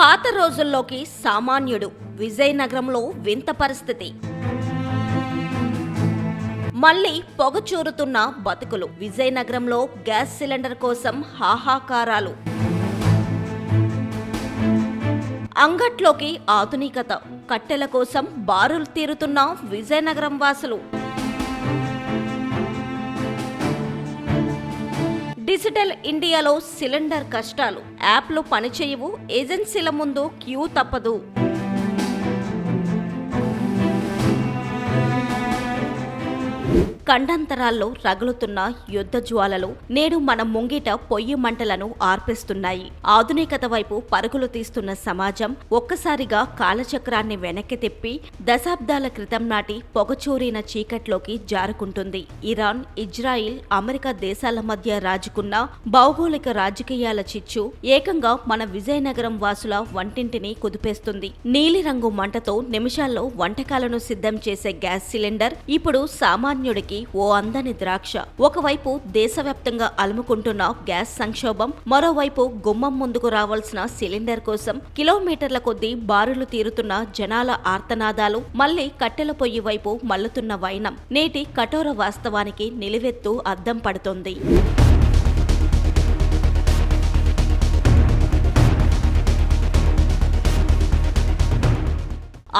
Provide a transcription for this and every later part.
పాత రోజుల్లోకి సామాన్యుడు విజయనగరంలో వింత పరిస్థితి. మళ్లీ పొగచూరుతున్న బతుకులు. విజయనగరంలో గ్యాస్ సిలిండర్ కోసం హాహాకారాలు. అంగట్లోకి ఆధునికత. కట్టెల కోసం బారులు తీరుతున్న విజయనగరం వాసులు. డిజిటల్ ఇండియాలో సిలిండర్ కష్టాలు. యాప్లు పనిచేయవు, ఏజెన్సీల ముందు క్యూ తప్పదు. ఖండాంతరాల్లో రగులుతున్న యుద్ధ జ్వాలలు నేడు మన ముంగిట పొయ్యి మంటలను ఆర్పిస్తున్నాయి. ఆధునికత వైపు పరుగులు తీస్తున్న సమాజం ఒక్కసారిగా కాలచక్రాన్ని వెనక్కి తిప్పి దశాబ్దాల క్రితం నాటి పొగచూరిన చీకట్లోకి జారుకుంటుంది. ఇరాన్, ఇజ్రాయిల్, అమెరికా దేశాల మధ్య రాజుకున్న భౌగోళిక రాజకీయాల చిచ్చు ఏకంగా మన విజయనగరం వాసుల వంటింటిని కుదిపేస్తుంది. నీలిరంగు మంటతో నిమిషాల్లో వంటకాలను సిద్ధం చేసే గ్యాస్ సిలిండర్ ఇప్పుడు సామాన్యుడికి ఓ అందని ద్రాక్ష. ఒకవైపు దేశవ్యాప్తంగా అలుముకుంటున్న గ్యాస్ సంక్షోభం, మరోవైపు గుమ్మం ముందుకు రావాల్సిన సిలిండర్ కోసం కిలోమీటర్ల కొద్దీ బారులు తీరుతున్న జనాల ఆర్తనాదాలు, మళ్లీ కట్టెల పొయ్యి వైపు మల్లుతున్న వైనం నేటి కఠోర వాస్తవానికి నిలువెత్తు అద్దం పడుతోంది.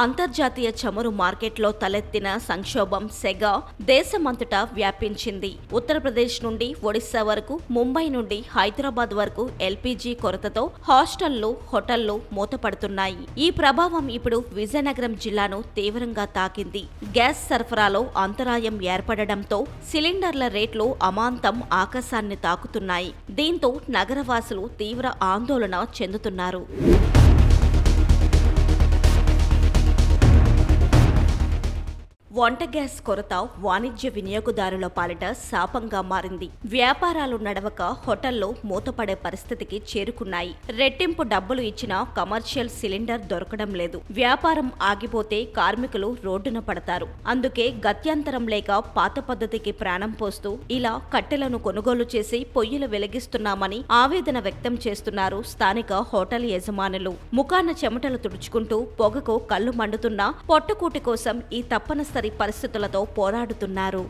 అంతర్జాతీయ చమురు మార్కెట్లో తలెత్తిన సంక్షోభం సెగ దేశమంతటా వ్యాపించింది. ఉత్తరప్రదేశ్ నుండి ఒడిశా వరకు, ముంబై నుండి హైదరాబాద్ వరకు ఎల్పీజీ కొరతతో హాస్టళ్లు, హోటళ్లు మూతపడుతున్నాయి. ఈ ప్రభావం ఇప్పుడు విజయనగరం జిల్లాను తీవ్రంగా తాకింది. గ్యాస్ సరఫరాలో అంతరాయం ఏర్పడడంతో సిలిండర్ల రేట్లు అమాంతం ఆకాశాన్ని తాకుతున్నాయి. దీంతో నగరవాసులు తీవ్ర ఆందోళన చెందుతున్నారు. వంట గ్యాస్ కొరత వాణిజ్య వినియోగదారుల పాలిట శాపంగా మారింది. వ్యాపారాలు నడవక హోటళ్లు మూతపడే పరిస్థితికి చేరుకున్నాయి. రెట్టింపు డబ్బులు ఇచ్చినా కమర్షియల్ సిలిండర్ దొరకడం లేదు. వ్యాపారం ఆగిపోతే కార్మికులు రోడ్డున పడతారు. అందుకే గత్యంతరం లేక పాత పద్ధతికి ప్రాణం పోస్తూ ఇలా కట్టెలను కొనుగోలు చేసి పొయ్యిలు వెలిగిస్తున్నామని ఆవేదన వ్యక్తం చేస్తున్నారు స్థానిక హోటల్ యజమానులు. ముఖాన చెమటలు తుడుచుకుంటూ పొగకు కళ్ళు మండుతున్నా పొట్టకూటి కోసం ఈ తప్పనిసరి పరిస్థితులతో పోరాడుతున్నారు.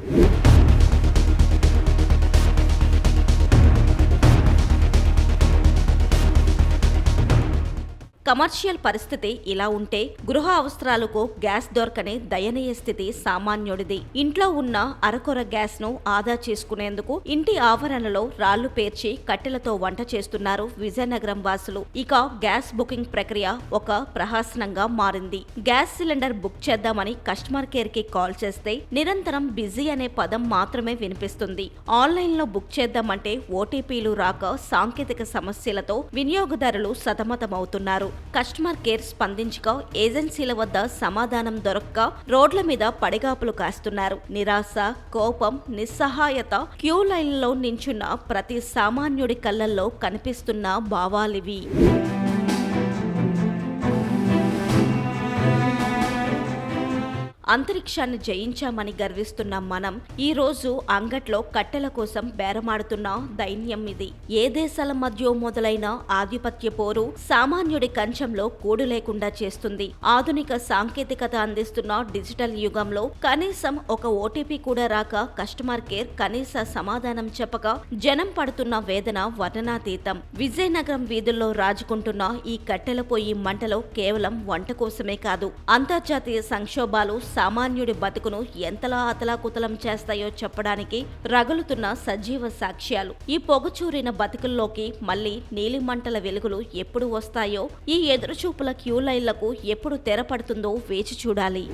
కమర్షియల్ పరిస్థితి ఇలా ఉంటే గృహ అవసరాలకు గ్యాస్ దొరకని దయనీయ స్థితి సామాన్యుడిది. ఇంట్లో ఉన్న అరకొర గ్యాస్ ను ఆదా చేసుకునేందుకు ఇంటి ఆవరణలో రాళ్లు పేర్చి కట్టెలతో వంట చేస్తున్నారు విజయనగరం వాసులు. ఇక గ్యాస్ బుకింగ్ ప్రక్రియ ఒక ప్రహసనంగా మారింది. గ్యాస్ సిలిండర్ బుక్ చేద్దామని కస్టమర్ కేర్ కి కాల్ చేస్తే నిరంతరం బిజీ అనే పదం మాత్రమే వినిపిస్తుంది. ఆన్లైన్ లో బుక్ చేద్దామంటే ఓటీపీలు రాక సాంకేతిక సమస్యలతో వినియోగదారులు సతమతమవుతున్నారు. కస్టమర్ కేర్ స్పందించక ఏజెన్సీల వద్ద సమాధానం దొరక్క రోడ్ల మీద పడిగాపులు కాస్తున్నారు. నిరాశ, కోపం, నిస్సహాయత క్యూ లైన్లో నించున్న ప్రతి సామాన్యుడి కళ్ళల్లో కనిపిస్తున్న భావాలివి. అంతరిక్షాన్ని జయించామని గర్విస్తున్న మనం ఈ రోజు అంగట్లో కట్టెల కోసం బేరమాడుతున్న దైన్యం ఇది. ఏ దేశాల మధ్య మొదలైన ఆధిపత్య పోరు సామాన్యుడి కంచంలో కూడు లేకుండా చేస్తుంది. ఆధునిక సాంకేతికత అందిస్తున్న డిజిటల్ యుగంలో కనీసం ఒక ఓటీపీ కూడా రాక కస్టమర్ కేర్ కనీస సమాధానం చెప్పక జనం పడుతున్న వేదన వర్ణనాతీతం. విజయనగరం వీధుల్లో రాజుకుంటున్న ఈ కట్టెల పొయ్యి మంటలో కేవలం వంట కోసమే కాదు, అంతర్జాతీయ సంక్షోభాలు సామాన్యుడి బతుకును ఎంతలా అతలాకుతలం చేస్తాయో చెప్పడానికి రగులుతున్న సజీవ సాక్ష్యాలు. ఈ పొగచూరిన బతుకుల్లోకి మళ్లీ నీలిమంటల వెలుగులు ఎప్పుడు వస్తాయో, ఈ ఎదురుచూపుల క్యూ లైన్లకు ఎప్పుడు తెరపడుతుందో వేచి చూడాలి.